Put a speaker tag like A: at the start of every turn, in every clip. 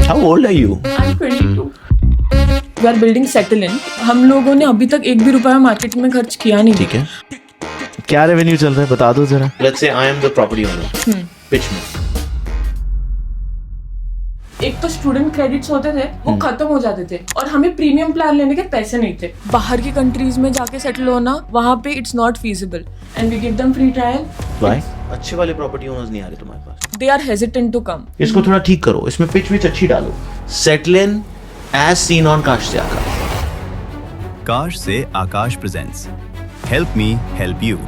A: How old are you?
B: I'm 22. We are building Settle In. हम लोगों ने अभी तक एक भी रुपया मार्केट में खर्च किया नहीं.
A: ठीक है. क्या रेवेन्यू चल रहा है बता दो जरा. Let's say I am the property owner. Pitch me.
B: एक तो स्टूडेंट क्रेडिट्स होते थे वो खत्म हो जाते थे और हमें प्रीमियम प्लान लेने के पैसे नहीं थे. बाहर की कंट्रीज में जाके सेटल होना वहाँ पे it's not feasible and we give them free trial.
A: Why? अच्छे वाले प्रॉपर्टी ओनर्स नहीं आ रहे तुम्हारे पास.
B: They are hesitant to come.
A: इसको थोड़ा ठीक करो. इसमें पिच विच अच्छी डालो. Settle in as seen on काश से आकाश.
C: काश से Aakash presents help me help you.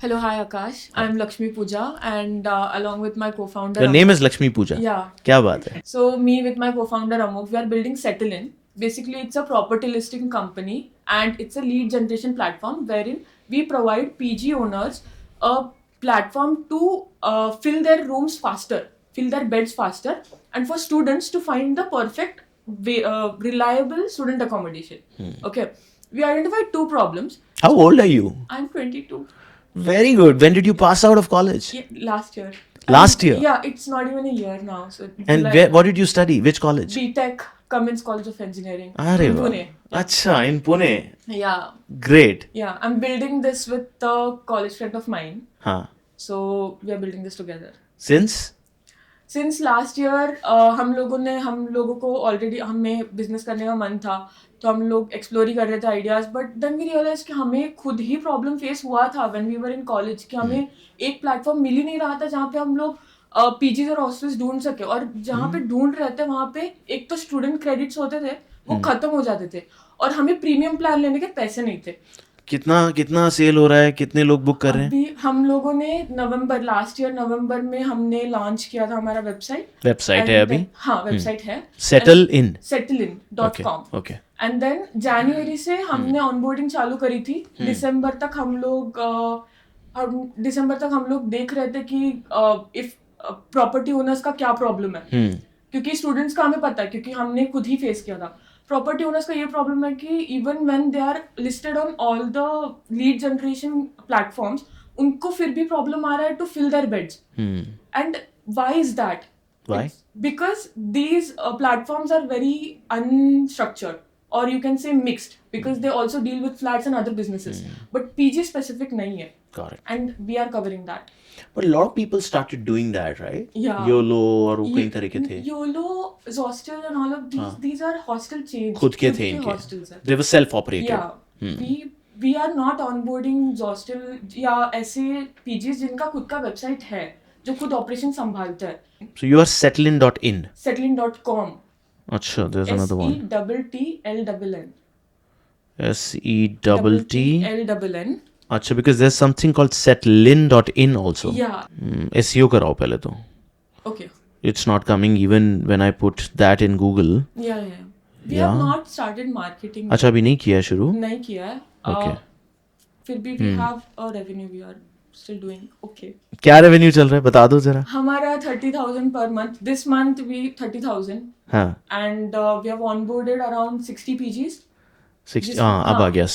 B: Hello, hi Akash. I'm Lakshmi Pooja and along with my co-founder.
A: Your name is Lakshmi Pooja.
B: Yeah.
A: क्या बात है.
B: So me with my co-founder Amok, we are building Settle In. Basically, it's a property listing company and it's a lead generation platform wherein we provide PG owners a platform to fill their rooms faster, fill their beds faster, and for students to find the perfect reliable student accommodation. Okay. We identified two problems.
A: How old are you?
B: I'm 22.
A: Very good. When did you pass out of college?
B: Yeah, last year.
A: Last year?
B: Yeah, it's not even a year now. So
A: And what did you study? Which college?
B: BTech, Cummins College of Engineering.
A: अरे
B: in
A: वाह.
B: Pune.
A: अच्छा, in Pune.
B: Yeah,
A: Great.
B: yeah. I'm building this with a college friend of mine.
A: हाँ.
B: So we are building this together.
A: Since?
B: Since last year, हम लोगों को already हमें business करने का मन था तो हम लोग एक्सप्लोर ही कर रहे थे ideas. But then we realise कि हमें खुद ही प्रॉब्लम फेस हुआ था when we were in college कि हमें एक प्लेटफॉर्म मिल ही नहीं रहा था जहाँ पे हम लोग पीजीज और हॉस्टल्स ढूंढ सके. और जहाँ पे ढूंढ रहे थे वहाँ पे एक तो स्टूडेंट क्रेडिट्स होते थे वो खत्म हो जाते थे और हमें प्रीमियम प्लान लेने के पैसे नहीं थे.
A: कितना सेल हो रहा है. कितने लोग बुक कर रहे हैं.
B: अभी हम लोगों ने लास्ट ईयर नवंबर में हमने लॉन्च किया था हमारा वेबसाइट
A: है अभी.
B: हाँ, वेबसाइट है
A: settlein.com. ओके.
B: एंड देन जनवरी से हमने ऑनबोर्डिंग चालू करी थी. दिसंबर तक हम लोग देख रहे थे कि इफ प्रॉपर्टी ओनर्स का क्या प्रॉब्लम है. क्योंकि स्टूडेंट्स का हमें पता है क्योंकि हमने खुद ही फेस किया था. प्रॉपर्टी ओनर्स का ये प्रॉब्लम है कि even when they are listed on all the lead generation platforms उनको फिर भी प्रॉब्लम आ रहा है to fill their beds. And why is that?
A: Why?
B: Because these platforms are very unstructured or you can say mixed because they also deal with flats and other businesses. But PG specific nahi hai.
A: Got it.
B: And we are covering that.
A: But a lot of people started doing that, right?
B: Yeah.
A: YOLO और वो कई तरह के थे.
B: YOLO, Zostel and all of these are hostel chains.
A: खुद के थे इनके.
B: Hostels हैं.
A: They were self-operated.
B: Yeah. We are not onboarding Zostel या ऐसे PGs जिनका खुद का वेबसाइट है जो खुद ऑपरेशन संभालता है.
C: So you are settlein.in.
B: Settlein.com.
A: अच्छा, there's another one.
B: SETTLNN.
A: SETTLN. अच्छा, because there's something called settlein.in also.
B: Yeah.
A: SEO कराओ पहले तो.
B: Okay.
A: It's not coming even when I put that in Google.
B: Yeah. We have not started marketing.
A: अच्छा, अभी नहीं किया है शुरू.
B: नहीं किया है.
A: Okay.
B: फिर भी we have a revenue. We are still doing okay.
A: क्या रेवेन्यू चल रहा है बता दो जरा.
B: हमारा 30,000 per month. This month we 30,000.
A: हाँ.
B: And we have onboarded around 60 PGs.
A: 60. हाँ, अब आ गया.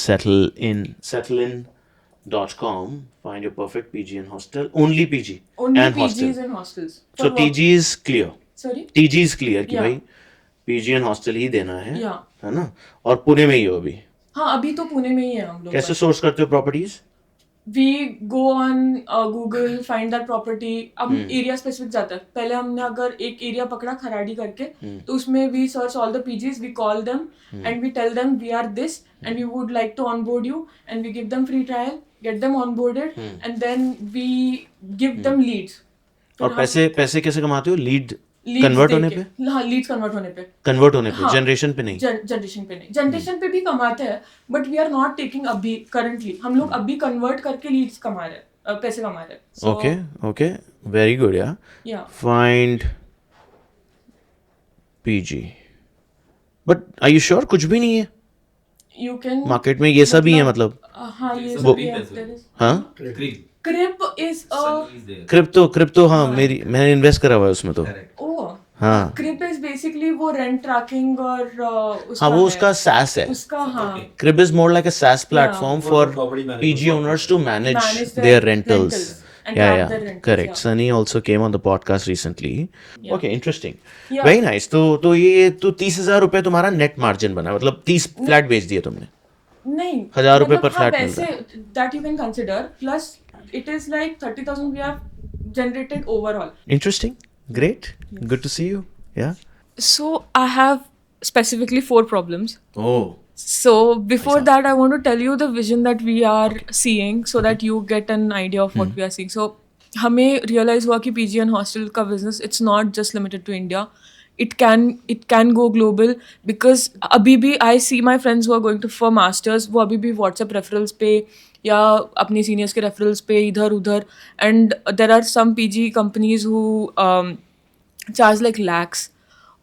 A: settlein.com. Find your perfect PG and hostel. Only PG.
B: Only
A: and
B: PGs
A: hostel.
B: and hostels.
A: So TG is clear.
B: Sorry.
A: TG is clear कि
B: Yeah.
A: भाई PG and hostel ही देना है.
B: Yeah.
A: है ना. और पुणे में ही हो अभी.
B: हाँ, अभी तो पुणे में ही है हम लोग.
A: कैसे सोर्स करते हो properties.
B: We go on Google, find that property. अब एरिया स्पेसिफिक जाता है. पहले हमने अगर एक एरिया पकड़ा खराड़ी करके तो उसमें we search all the PGs, we call them and we tell them we are this and we would like to onboard you and we give them free trial, get them onboarded and then we give them leads.
A: और पैसे कैसे कमाते हो. Lead
B: Leads
A: convert होने
B: देके.
A: पे.
B: हाँ, Leeds convert होने पे.
A: हाँ. जनरेशन पे नहीं.
B: जनरेशन पे भी कमाते हैं but we are not taking अभी करंटली. हम लोग अभी कन्वर्ट करके लीड्स कमा रहे हैं, पैसे कमा रहे हैं.
A: Okay very good. या find PG. But are you sure कुछ भी नहीं है.
B: यू कैन
A: मार्केट में ये सब ही है मतलब.
B: हाँ, ये सब भी है.
A: हाँ.
B: क्रिप इज
A: क्रिप्टो हाँ मैंने इन्वेस्ट करा हुआ है उसमें तो. हाँ.
B: क्रिप इज बेसिकली वो रेंट ट्रैकिंग और
A: हाँ वो उसका SaaS है.
B: उसका हाँ.
A: Crib is more like a SaaS platform for PG owners to manage their rentals
B: and
A: Yeah,
B: track
A: yeah,
B: their rentals.
A: correct.
B: Yeah.
A: Sunny also came on the podcast recently.
B: Yeah.
A: Okay, interesting.
B: Yeah.
A: Very nice. तो ये तो 30,000 रुपए तुम्हारा net margin बना, मतलब 30 flat बेच दिए तुमने.
B: नहीं
A: 1,000 रुपए
B: मतलब
A: per flat मिल
B: वैसे that you can consider, plus it is like 30,000 we have generated overall.
A: Interesting. Great. Good to see you. Yeah.
B: So I have specifically 4 problems.
A: Oh.
B: So before that, I want to tell you the vision that we are seeing, so that you get an idea of what we are seeing. So हमें realize हुआ कि PG and hostel का business, it's not just limited to India. It can go global, because अभी भी I see my friends who are going to for masters, वो अभी भी WhatsApp referrals पे या अपनी seniors के referrals पे इधर उधर, and there are some PG companies who charge like lakhs.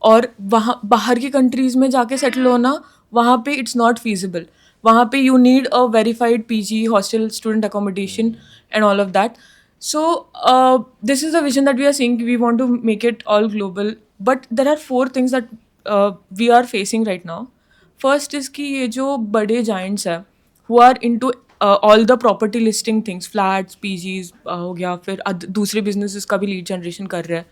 B: और वहाँ बाहर की कंट्रीज में जाके सेटल होना, वहाँ पे इट्स नॉट फीजिबल. वहाँ पे you need a verified PG hostel student accommodation and all of that. So this is the vision that we are seeing. We want to make it all global, but there are 4 things that we are facing right now. First is कि ये जो बड़े giants है who are into all the property listing things, flats, PGs हो गया, फिर दूसरे businesses का भी लीड जनरेशन कर रहे हैं.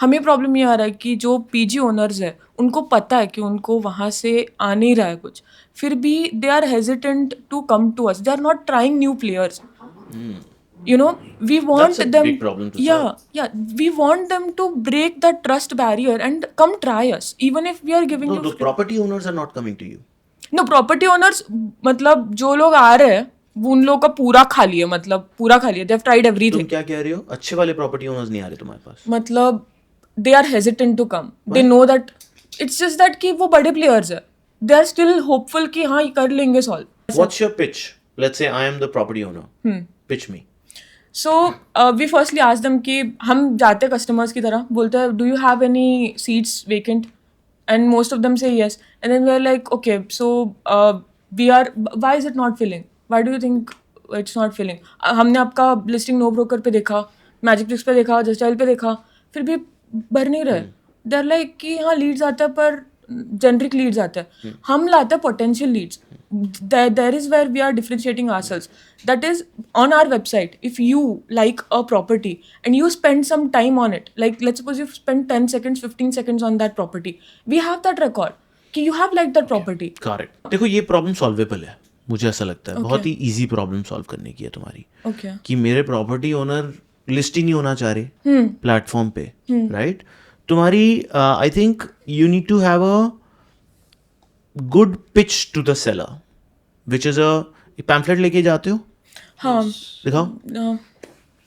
B: हमें प्रॉब्लम ये आ रहा है कि जो पीजी ओनर्स है उनको पता है कि उनको वहाँ से आ नहीं रहा है कुछ, फिर भी they are hesitant to come to us. They are not trying new players. You know, we want
A: That's a
B: them.
A: big problem to solve.
B: Yeah. We want them to break that trust barrier and come try us, even if we are giving
A: No,
B: you.
A: the property owners are not coming to you.
B: No, property owners, मतलब जो लोग आ रहे हैं वो उन लोगों का पूरा खाली है, मतलब पूरा खाली है. They have tried
A: तुम
B: everything.
A: क्या कह रहे हो? अच्छे वाले property owners नहीं आ रहे तुम्हारे पास.
B: मतलब they are hesitant to come. They know that it's just that कि वो बड़े players है. They are still hopeful कि हाँ ये कर लेंगे solve.
A: What's your pitch? Let's say I am the property owner. Pitch me.
B: So we firstly ask them कि हम जाते हैं customers की तरह, बोलते हैं do you have any seats vacant, and most of them say yes, and then we are like okay, so why is it not filling, why do you think it's not filling? हमने आपका listing no broker पे देखा, Magic Bricks पे देखा, Justdial पे देखा, फिर भी भर नहीं रहे. They are like कि हाँ leads आते हैं पर generic leads आते हैं. हम लाते हैं potential leads. There is where we are differentiating ourselves. That is on our website. If you like a property and you spend some time on it, like let's suppose you spend 10 seconds, 15 seconds on that property, we have that record कि you have liked that property.
A: Correct. देखो ये problem solvable है, मुझे ऐसा लगता है. बहुत ही easy problem solve करने की है तुम्हारी.
B: Okay.
A: कि मेरे प्रॉपर्टी ओनर लिस्ट ही नहीं होना चाह रहे प्लेटफॉर्म पे, राइट? तुम्हारी I think you need to have a good pitch to the seller, which is a pamphlet लेके जाते हो?
B: हाँ.
A: दिखाओ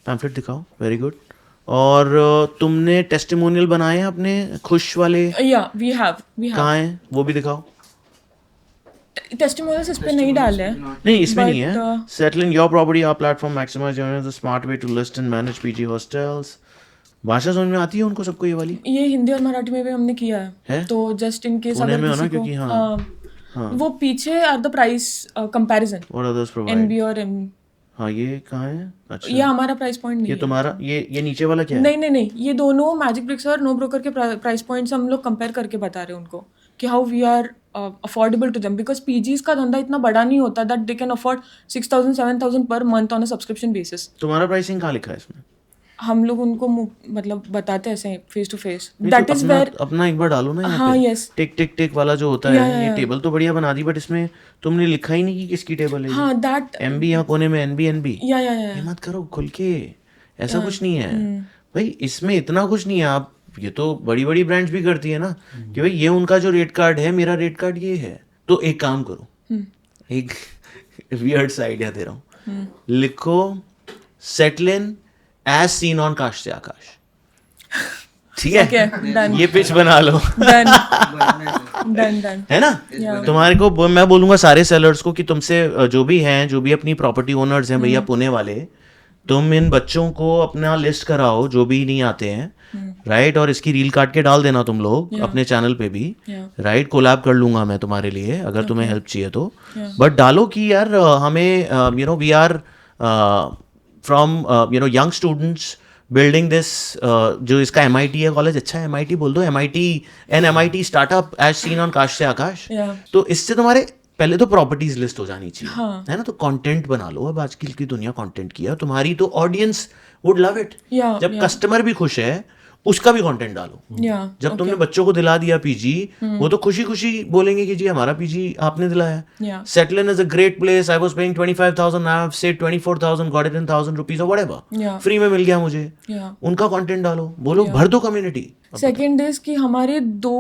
A: पैम्फलेट दिखाओ. Very good. और तुमने टेस्टिमोनियल बनाए हैं अपने खुश वाले?
B: Yeah, we have.
A: कहाँ हैं वो भी दिखाओ.
B: Testimonials इस पे नहीं डाले हैं.
A: नहीं इसमें
B: But,
A: नहीं है. Settle in your property our platform maximise the smart way to list and manage PG hostels. भाषा समझ में आती है उनको सबको ये वाली?
B: ये हिंदी और मराठी में भी हमने किया
A: है?
B: है. तो जस्ट इन केस
A: पुणे
B: अगर
A: में हो ना,
B: किसी को
A: क्योंकि हाँ.
B: वो पीछे are the price comparison,
A: what are those provide?
B: NB और एम.
A: हाँ ये कहाँ है? अच्छा
B: ये हमारा प्राइस पॉइंट नहीं
A: ये
B: है.
A: तुम्हारा ये नीचे वाला क्या है?
B: नहीं, ये दोनों मैजिक ब्रिक्स और नो ब्रोकर के प्राइस पॉइंट्स हम लोग कंपेयर करके बता रहे हैं उनको कि how we are affordable to them, because PGs का धंधा इतना बड़ा नहीं होता that they can afford 6,000 7,000 per month on a subscription basis.
A: तुम्हारा प्राइसिंग कहाँ लिखा है इसमें?
B: हम लोग उनको मतलब बताते हैं ऐसे फेस टू फेस.
A: नहीं,
B: दैट
A: तो
B: इज
A: अपना
B: वेयर.
A: अपना एक बार डालो ना यहाँ
B: हाँ,
A: पे.
B: yes.
A: टिक टिक टिक वाला जो होता
B: Yeah,
A: है,
B: yeah,
A: ये
B: yeah.
A: टेबल तो बढ़िया बना दी, बट इसमें तुमने लिखा ही नहीं कि किसकी टेबल है.
B: हाँ, दैट.
A: एमबी यहाँ कोने में, एनबी.
B: या
A: ये मत करो खुल के, ऐसा कुछ नहीं है भाई. इसमें इतना कुछ नहीं है. आप ये तो बड़ी बड़ी ब्रांड्स भी करती है ना कि भाई ये उनका जो रेट कार्ड है, मेरा रेट कार्ड ये है. तो एक काम करो, एक वियर्ड सा आइडिया दे रहा हूँ. लिखो settle in as seen on काश से आकाश. ठीक है?
B: Okay, done.
A: ये पिच बना लो.
B: डन.
A: है ना? तुम्हारे को मैं बोलूंगा सारे सेलर्स को कि तुमसे जो भी हैं, जो भी अपनी प्रॉपर्टी ओनर्स हैं भैया पुणे वाले, तुम इन बच्चों को अपना लिस्ट कराओ जो भी नहीं आते हैं, राइट? और इसकी रील काट के डाल देना तुम लोग अपने चैनल पे भी, राइट? कोलैब कर लूंगा मैं तुम्हारे लिए अगर तुम्हें हेल्प चाहिए तो. बट डालो कि यार हमें we are from young students building this. जो इसका MIT है कॉलेज, अच्छा MIT बोल दो, MIT startup as seen on काश से आकाश. तो इससे तुम्हारे पहले तो प्रॉपर्टीज लिस्ट हो जानी चाहिए,
B: हाँ.
A: है ना? तो कंटेंट बना लो, अब आजकल की दुनिया कंटेंट की है, तुम्हारी तो audience would love it.
B: Yeah,
A: जब
B: yeah.
A: कस्टमर भी खुश है उसका भी कंटेंट डालो।
B: Yeah,
A: जब
B: okay.
A: तुमने बच्चों को दिला दिया पीजी, वो तो खुशी खुशी बोलेंगे कि जी हमारा पीजी आपने दिलाया।
B: Yeah.
A: Settlen is a great place, I was paying 25,000, now I've saved 24,000, got it in 1,000 rupees or whatever,
B: Yeah.
A: Free में मिल गया मुझे।
B: Yeah.
A: उनका कंटेंट डालो, बोलो भर दो कम्युनिटी।
B: सेकेंड इज कि हमारे दो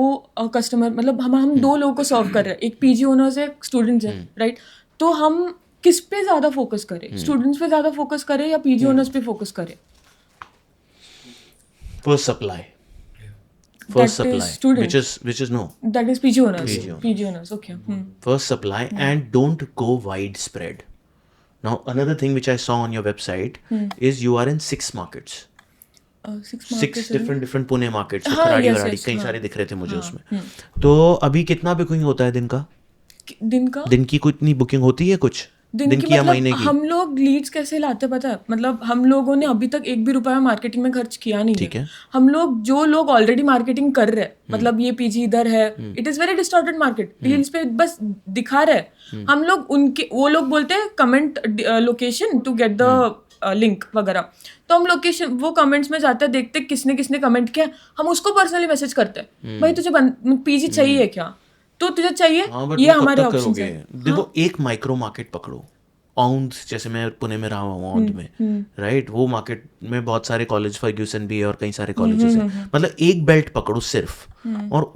B: कस्टमर, मतलब हम दो लोगों को सर्व कर रहे हैं, एक पीजी ओनर्स है, एक स्टूडेंट्स है, राइट? तो हम किस पे ज्यादा फोकस करें? स्टूडेंट्स पे ज्यादा फोकस करें या पीजी ओनर्स पे फोकस करें?
A: First supply,
B: That is
A: supply,
B: students.
A: which is no,
B: That is PG owners.
A: PG owners.
B: PG owners, okay.
A: first supply, and don't go widespread. Now another thing which I saw on your website is you are in 6 markets. 6 different Pune markets,
B: हाँ,
A: Kharadi
B: yes,
A: वराड़ी
B: yes,
A: कई
B: हाँ.
A: सारे दिख रहे थे मुझे उसमें। तो अभी कितना बुकिंग होता है दिन का?
B: दिन का?
A: दिन की कितनी बुकिंग होती है कुछ?
B: दिन की
A: या
B: मतलब
A: महीने की?
B: हम लोग लीड्स कैसे लाते पता है? मतलब हम लोगों ने अभी तक 1 भी रुपया मार्केटिंग में खर्च किया नहीं
A: ठीक है।
B: हम लोग जो लोग ऑलरेडी मार्केटिंग कर रहे हैं, मतलब ये पीजी इधर है, it is very distorted market, reels पे बस दिखा रहे हैं, हम लोग उनके, वो लोग बोलते हैं comment location to get the link वगैरह, तो हम लोकेशन वो कमेंट्स में जाते हैं, देखते हैं किसने किसने कमेंट किया, हम उसको पर्सनली मैसेज करते हैं, भाई तुझे पीजी चाहिए क्या? तो तुझे चाहिए, ये हमारे ऑप्शंस है।
A: देखो एक माइक्रो मार्केट पकड़ो, औंध, जैसे मैं पुणे में रहा हूँ औंध में, राइट? वो मार्केट में बहुत सारे कॉलेज, फर्ग्यूसन भी है और कई सारे कॉलेजेस हैं, मतलब एक बेल्ट पकड़ो सिर्फ, और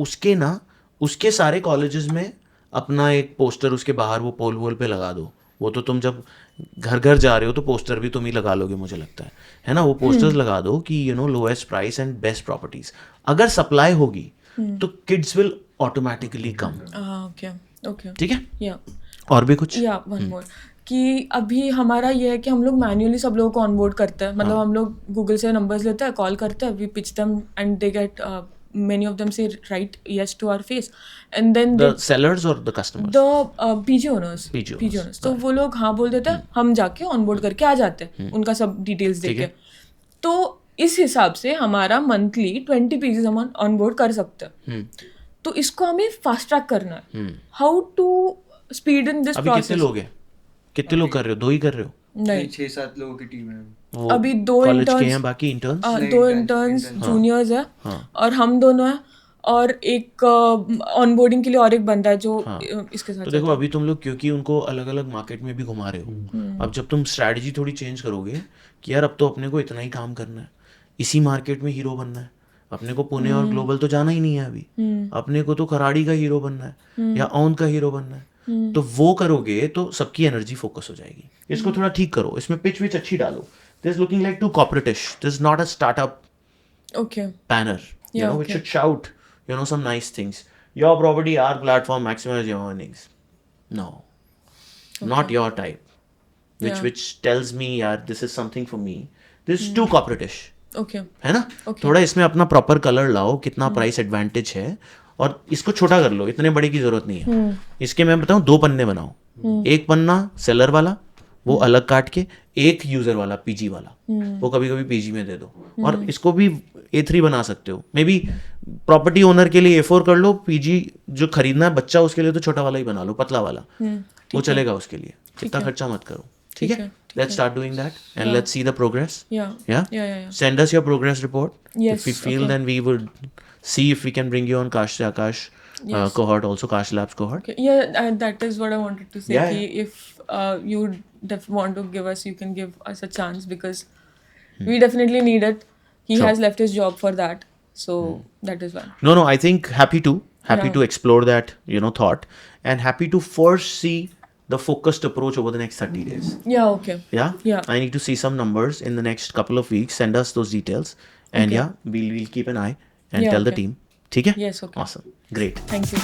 A: उसके सारे कॉलेजेस में अपना एक पोस्टर उसके बाहर वो पोल वोल पे लगा दो। वो तो तुम जब घर घर जा रहे हो तो पोस्टर भी तुम ही लगा लोगे मुझे लगता है ना? वो पोस्टर्स लगा दो कि lowest price and best properties. अगर सप्लाई होगी तो kids will automatically come.
B: Okay,
A: ठीक है?
B: या
A: और भी कुछ?
B: या वन मोर कि अभी हमारा ये है कि हम लोग मैन्युअली सब लोगों को ऑनबोर्ड करते हैं, मतलब हम लोग गूगल से नंबर्स लेते हैं, कॉल करते हैं, we pitch them and they get, many of them say right yes to our face, and then
A: the sellers or the customers?
B: the PG owners. तो वो लोग हाँ बोल देते हैं, हम जाके ऑनबोर्ड करके आ जाते हैं, उनका सब डिटेल्स देके। तो इस हिसाब से हमारा मंथली 20 पीजेस हम ऑनबोर्ड कर सकते हैं। तो इसको हमें फास्ट ट्रैक करना है। How to speed in this process?
A: कितने लोग हैं? कितने लोग कर रहे हो? 2 ही कर रहे हो?
B: नहीं,
D: 6-7 लोगों की टीम है
B: अभी 2
A: कॉलेज के हैं, बाकी इंटर्न्स?
B: 2 इंटर्न्स जूनियर्स है, और हम दोनों हैं, और एक ऑनबोर्डिंग के लिए और एक बंदा है जो इसके साथ।
A: तो देखो अभी तुम लोग क्योंकि उनको अलग अलग मार्केट में भी घुमा रहे हो, अब जब तुम स्ट्रैटेजी थोड़ी चेंज करोगे कि यार अब तो अपने को इतना ही काम करना है, इसी मार्केट में हीरो बनना है, अपने को पुणे और ग्लोबल तो जाना ही नहीं है अभी, अपने को तो कराड़ी का हीरो बनना है या औंध का हीरो बनना है, तो वो करोगे तो सबकी एनर्जी फोकस हो जाएगी। इसको थोड़ा ठीक करो, इसमें पिच विच अच्छी डालो। This looking like to corporatish, this is not a startup banner, which should shout some nice things. Your property, our platform, maximize your earnings. No, not your type, which tells me यार this is something for me. This is too corporatish. है ना? थोड़ा इसमें अपना proper colour लाओ, कितना price advantage है, और इसको छोटा कर लो, इतने बड़े की जरूरत नहीं है। इसके मैं बताऊं 2 पन्ने बनाओ, एक पन्ना सेलर वाला वो अलग काट के, एक यूजर वाला पीजी वाला, वो कभी कभी पीजी में दे दो, और इसको भी A3 बना सकते हो, मे बी प्रॉपर्टी ओनर के लिए A4 कर लो, पीजी जो खरीदना है बच्चा उसके लिए तो छोटा वाला ही बना लो, पतला वाला, वो चलेगा उसके लिए, इतना खर्चा मत करो। ठीक है? Let's start doing that and let's see the progress. Yeah. Send us your progress report.
B: Yes.
A: If we feel, then we would see if we can bring you on Kash se Akash cohort, also Kash Labs cohort.
B: Okay. Yeah, that is what I wanted to say.
A: Yeah.
B: If you want to give us, you can give us a chance, because we definitely need it. He
A: Sure.
B: has left his job for that, so that is why.
A: No, I think happy to explore that thought, and happy to first see the focused approach over the next 30 days.
B: Yeah. Okay.
A: Yeah. I need to see some numbers in the next couple of weeks. Send us those details, and we'll keep an eye and tell the team. ठीक है?
B: Yes. Okay.
A: Awesome. Great.
B: Thank you.